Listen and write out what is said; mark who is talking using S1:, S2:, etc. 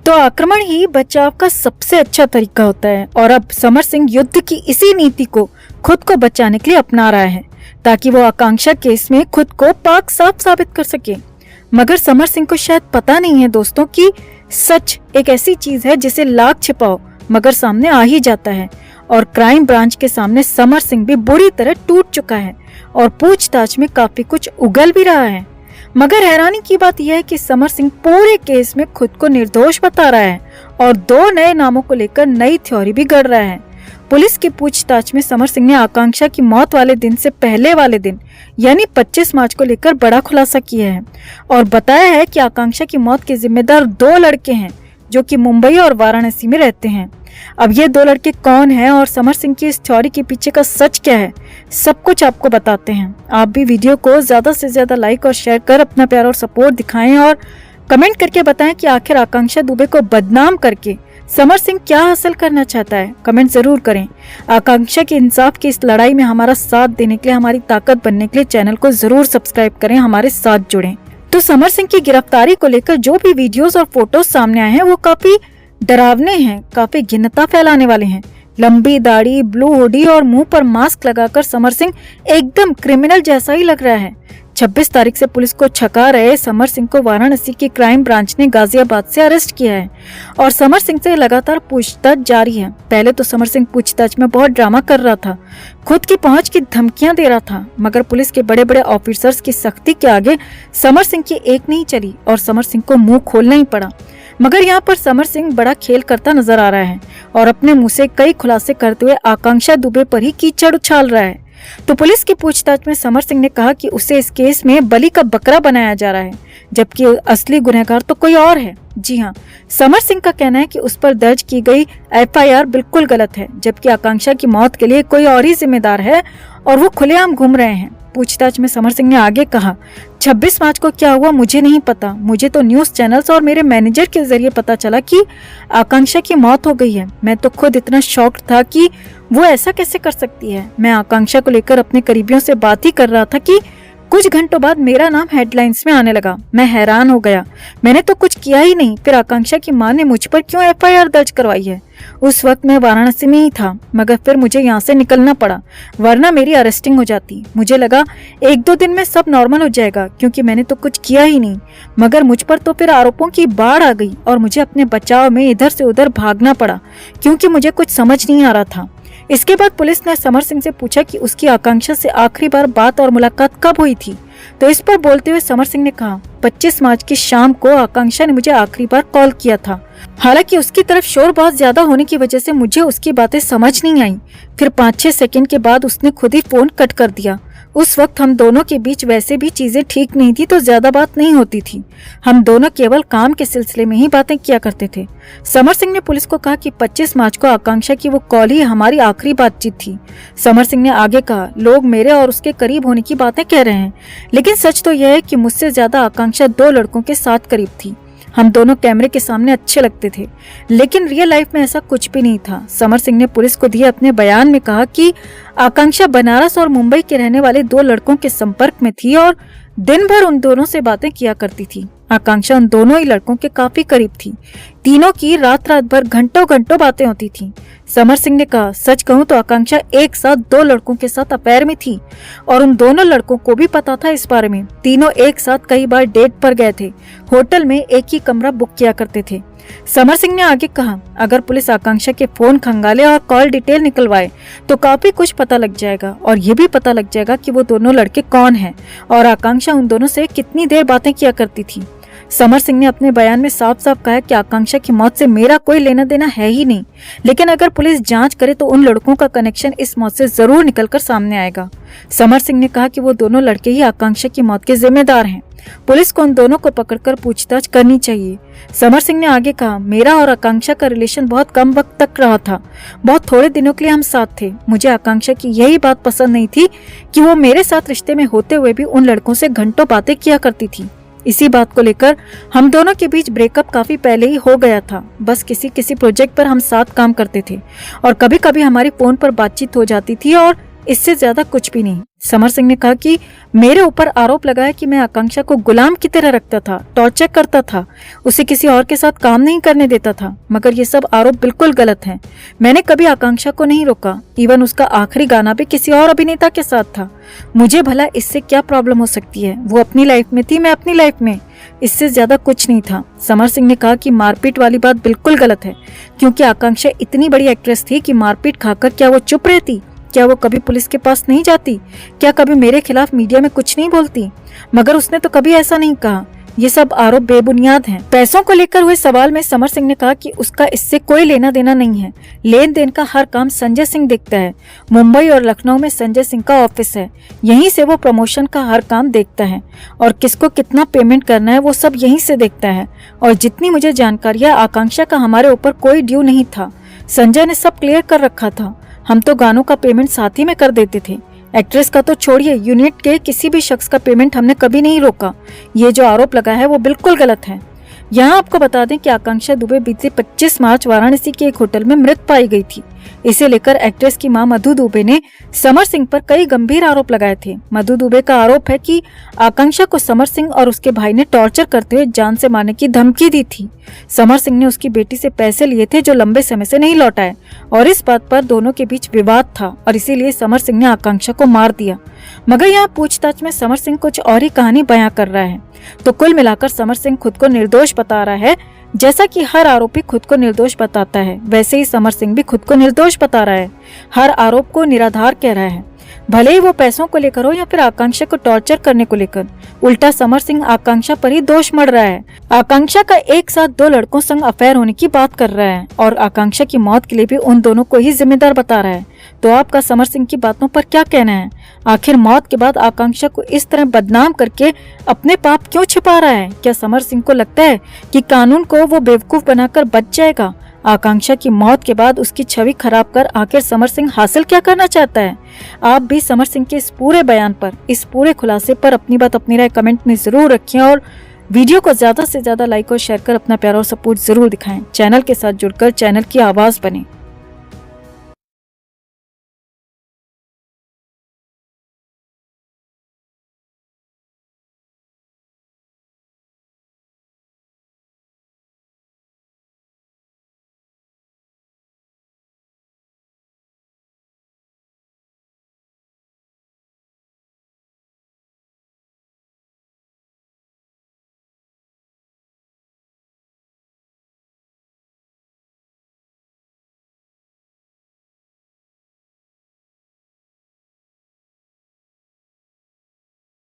S1: तो आक्रमण ही बचाव का सबसे अच्छा तरीका होता है और अब समर सिंह युद्ध की इसी नीति को खुद को बचाने के लिए अपना रहा है ताकि वो आकांक्षा केस में खुद को पाक साफ साबित कर सके। मगर समर सिंह को शायद पता नहीं है दोस्तों कि सच एक ऐसी चीज है जिसे लाख छिपाओ मगर सामने आ ही जाता है और क्राइम ब्रांच के सामने समर सिंह भी बुरी तरह टूट चुका है और पूछताछ में काफी कुछ उगल भी रहा है। मगर हैरानी की बात यह है कि समर सिंह पूरे केस में खुद को निर्दोष बता रहा है और 2 नए नामों को लेकर नई थ्योरी भी गढ़ रहा है। पुलिस की पूछताछ में समर सिंह ने आकांक्षा की मौत वाले दिन से पहले वाले दिन यानी 25 मार्च को लेकर बड़ा खुलासा किया है और बताया है कि आकांक्षा की मौत के जिम्मेदार 2 लड़के हैं जो कि मुंबई और वाराणसी में रहते हैं। अब ये 2 लड़के कौन हैं और समर सिंह की इस थ्योरी के पीछे का सच क्या है, सब कुछ आपको बताते हैं। आप भी वीडियो को ज्यादा से ज्यादा लाइक और शेयर कर अपना प्यार और सपोर्ट दिखाएं और कमेंट करके बताएं कि आखिर आकांक्षा दुबे को बदनाम करके समर सिंह क्या हासिल करना चाहता है। कमेंट जरूर करें। आकांक्षा के इंसाफ की इस लड़ाई में हमारा साथ देने के लिए, हमारी ताकत बनने के लिए चैनल को जरूर सब्सक्राइब करें, हमारे साथ जुड़ें। तो समर सिंह की गिरफ्तारी को लेकर जो भी वीडियोस और फोटोज सामने आए हैं वो काफी डरावने हैं, काफी घिन्नता फैलाने वाले हैं। लंबी दाढ़ी, ब्लू हुडी और मुंह पर मास्क लगाकर समर सिंह एकदम क्रिमिनल जैसा ही लग रहा है। 26 तारीख से पुलिस को छका रहे समर सिंह को वाराणसी की क्राइम ब्रांच ने गाजियाबाद से अरेस्ट किया है और समर सिंह से लगातार पूछताछ जारी है। पहले तो समर सिंह पूछताछ में बहुत ड्रामा कर रहा था, खुद की पहुंच की धमकियां दे रहा था, मगर पुलिस के बड़े बड़े ऑफिसर्स की सख्ती के आगे समर सिंह की एक नहीं चली और समर सिंह को मुंह खोलना ही पड़ा। मगर यहाँ पर समर सिंह बड़ा खेल करता नजर आ रहा है और अपने मुंह से कई खुलासे करते हुए आकांक्षा दुबे पर ही कीचड़ उछाल रहा है। तो पुलिस की पूछताछ में समर सिंह ने कहा कि उसे इस केस में बलि का बकरा बनाया जा रहा है जबकि असली गुनहगार तो कोई और है। जी हाँ, समर सिंह का कहना है कि उस पर दर्ज की गई एफआईआर बिल्कुल गलत है जबकि आकांक्षा की मौत के लिए कोई और ही जिम्मेदार है और वो खुलेआम घूम रहे हैं। पूछताछ में समर सिंह ने आगे कहा, 26 मार्च को क्या हुआ मुझे नहीं पता, मुझे तो न्यूज चैनल्स और मेरे मैनेजर के जरिए पता चला कि आकांक्षा की मौत हो गई है। मैं तो खुद इतना शॉक्ड था कि वो ऐसा कैसे कर सकती है। मैं आकांक्षा को लेकर अपने करीबियों से बात ही कर रहा था कि कुछ घंटों बाद मेरा नाम हेडलाइंस में आने लगा। मैं हैरान हो गया, मैंने तो कुछ किया ही नहीं, फिर आकांक्षा की मां ने मुझ पर क्यों एफआईआर दर्ज करवाई है। उस वक्त मैं वाराणसी में ही था मगर फिर मुझे यहाँ से निकलना पड़ा वरना मेरी अरेस्टिंग हो जाती। मुझे लगा 1-2 दिन में सब नॉर्मल हो जाएगा क्योंकि मैंने तो कुछ किया ही नहीं, मगर मुझ पर तो फिर आरोपों की बाढ़ आ गई और मुझे अपने बचाव में इधर से उधर भागना पड़ा क्योंकि मुझे कुछ समझ नहीं आ रहा था। इसके बाद पुलिस ने समर सिंह से पूछा कि उसकी आकांक्षा से आखिरी बार बात और मुलाकात कब हुई थी। तो इस पर बोलते हुए समर सिंह ने कहा, 25 मार्च की शाम को आकांक्षा ने मुझे आखिरी बार कॉल किया था। हालांकि उसकी तरफ शोर बहुत ज्यादा होने की वजह से मुझे उसकी बातें समझ नहीं आई। फिर 5-6 सेकंड के बाद उसने खुद ही फोन कट कर दिया। उस वक्त हम दोनों के बीच वैसे भी चीजें ठीक नहीं थी तो ज्यादा बात नहीं होती थी। हम दोनों केवल काम के सिलसिले में ही बातें किया करते थे। समर सिंह ने पुलिस को कहा कि 25 मार्च को आकांक्षा की वो कॉल ही हमारी आखिरी बातचीत थी। समर सिंह ने आगे कहा, लोग मेरे और उसके करीब होने की बातें कह रहे हैं लेकिन सच तो यह है कि मुझसे ज्यादा आकांक्षा 2 लड़कों के साथ करीब थी। हम दोनों कैमरे के सामने अच्छे लगते थे लेकिन रियल लाइफ में ऐसा कुछ भी नहीं था। समर सिंह ने पुलिस को दिए अपने बयान में कहा कि आकांक्षा बनारस और मुंबई के रहने वाले 2 लड़कों के संपर्क में थी और दिन भर उन दोनों से बातें किया करती थी। आकांक्षा उन दोनों ही लड़कों के काफी करीब थी। तीनों की रात रात भर घंटों घंटों बातें होती थी। समर सिंह ने कहा, सच कहूं तो आकांक्षा एक साथ 2 लड़कों के साथ अफेयर में थी और उन दोनों लड़कों को भी पता था इस बारे में। तीनों एक साथ कई बार डेट पर गए थे, होटल में एक ही कमरा बुक किया करते थे। समर सिंह ने आगे कहा, अगर पुलिस आकांक्षा के फोन खंगाले और कॉल डिटेल निकलवाए तो काफी कुछ पता लग जाएगा और ये भी पता लग जाएगा कि वो दोनों लड़के कौन हैं और आकांक्षा उन दोनों से कितनी देर बातें किया करती थी। समर सिंह ने अपने बयान में साफ साफ कहा कि आकांक्षा की मौत से मेरा कोई लेना देना है ही नहीं, लेकिन अगर पुलिस जांच करे तो उन लड़कों का कनेक्शन इस मौत से जरूर निकलकर सामने आएगा। समर सिंह ने कहा कि वो दोनों लड़के ही आकांक्षा की मौत के जिम्मेदार हैं। पुलिस को उन दोनों को पकड़कर पूछताछ करनी चाहिए। समर सिंह ने आगे कहा, मेरा और आकांक्षा का रिलेशन बहुत कम वक्त तक रहा था, बहुत थोड़े दिनों के लिए हम साथ थे। मुझे आकांक्षा की यही बात पसंद नहीं थी कि वो मेरे साथ रिश्ते में होते हुए भी उन लड़कों से घंटों बातें किया करती थी। इसी बात को लेकर हम दोनों के बीच ब्रेकअप काफी पहले ही हो गया था। बस किसी प्रोजेक्ट पर हम साथ काम करते थे और कभी कभी हमारी फोन पर बातचीत हो जाती थी और इससे ज्यादा कुछ भी नहीं। समर सिंह ने कहा कि मेरे ऊपर आरोप लगाया कि मैं आकांक्षा को गुलाम की तरह रखता था, टॉर्चर करता था, उसे किसी और के साथ काम नहीं करने देता था, मगर ये सब आरोप बिल्कुल गलत हैं। मैंने कभी आकांक्षा को नहीं रोका, इवन उसका आखिरी गाना भी किसी और अभिनेता के साथ था। मुझे भला इससे क्या प्रॉब्लम हो सकती है? वो अपनी लाइफ में थी, मैं अपनी लाइफ में, इससे ज्यादा कुछ नहीं था। समर सिंह ने कहा कि मारपीट वाली बात बिल्कुल गलत है, क्योंकि आकांक्षा इतनी बड़ी एक्ट्रेस थी कि मारपीट खाकर क्या वो चुप रहती? क्या वो कभी पुलिस के पास नहीं जाती? क्या कभी मेरे खिलाफ मीडिया में कुछ नहीं बोलती? मगर उसने तो कभी ऐसा नहीं कहा। ये सब आरोप बेबुनियाद हैं। पैसों को लेकर हुए सवाल में समर सिंह ने कहा कि उसका इससे कोई लेना देना नहीं है। लेन देन का हर काम संजय सिंह देखता है। मुंबई और लखनऊ में संजय सिंह का ऑफिस है, यहीं से वो प्रमोशन का हर काम देखता है और किसको कितना पेमेंट करना है वो सब यहीं से देखता है। और जितनी मुझे जानकारी है, आकांक्षा का हमारे ऊपर कोई ड्यू नहीं था। संजय ने सब क्लियर कर रखा था। हम तो गानों का पेमेंट साथ ही में कर देते थे। एक्ट्रेस का तो छोड़िए, यूनिट के किसी भी शख्स का पेमेंट हमने कभी नहीं रोका। ये जो आरोप लगा है वो बिल्कुल गलत है। यहाँ आपको बता दें कि आकांक्षा दुबे बीते 25 मार्च वाराणसी के एक होटल में मृत पाई गई थी। इसे लेकर एक्ट्रेस की मां मधु दुबे ने समर सिंह पर कई गंभीर आरोप लगाए थे। मधु दुबे का आरोप है कि आकांक्षा को समर सिंह और उसके भाई ने टॉर्चर करते हुए जान से मारने की धमकी दी थी। समर सिंह ने उसकी बेटी से पैसे लिए थे जो लंबे समय से नहीं लौटाए और इस बात पर दोनों के बीच विवाद था और इसीलिए समर सिंह ने आकांक्षा को मार दिया। मगर यहाँ पूछताछ में समर सिंह कुछ और ही कहानी बयां कर रहा है। तो कुल मिलाकर समर सिंह खुद को निर्दोष बता रहा है। जैसा कि हर आरोपी खुद को निर्दोष बताता है, वैसे ही समर सिंह भी खुद को निर्दोष बता रहा है। हर आरोप को निराधार कह रहा है, भले ही वो पैसों को लेकर हो या फिर आकांक्षा को टॉर्चर करने को लेकर। उल्टा समर सिंह आकांक्षा पर ही दोष मढ़ रहा है। आकांक्षा का एक साथ 2 लड़कों संग अफेयर होने की बात कर रहा है और आकांक्षा की मौत के लिए भी उन दोनों को ही जिम्मेदार बता रहा है। तो आपका समर सिंह की बातों पर क्या कहना है? आखिर मौत के बाद आकांक्षा को इस तरह बदनाम करके अपने पाप क्यों छिपा रहा है? क्या समर सिंह को लगता है कि कानून को वो बेवकूफ बनाकर बच जाएगा? आकांक्षा की मौत के बाद उसकी छवि खराब कर आखिर समर सिंह हासिल क्या करना चाहता है? आप भी समर सिंह के इस पूरे बयान पर, इस पूरे खुलासे पर अपनी बात, अपनी राय कमेंट में जरूर रखें और वीडियो को ज्यादा से ज्यादा लाइक और शेयर कर अपना प्यार और सपोर्ट जरूर दिखाएं। चैनल के साथ जुड़कर चैनल की आवाज बने।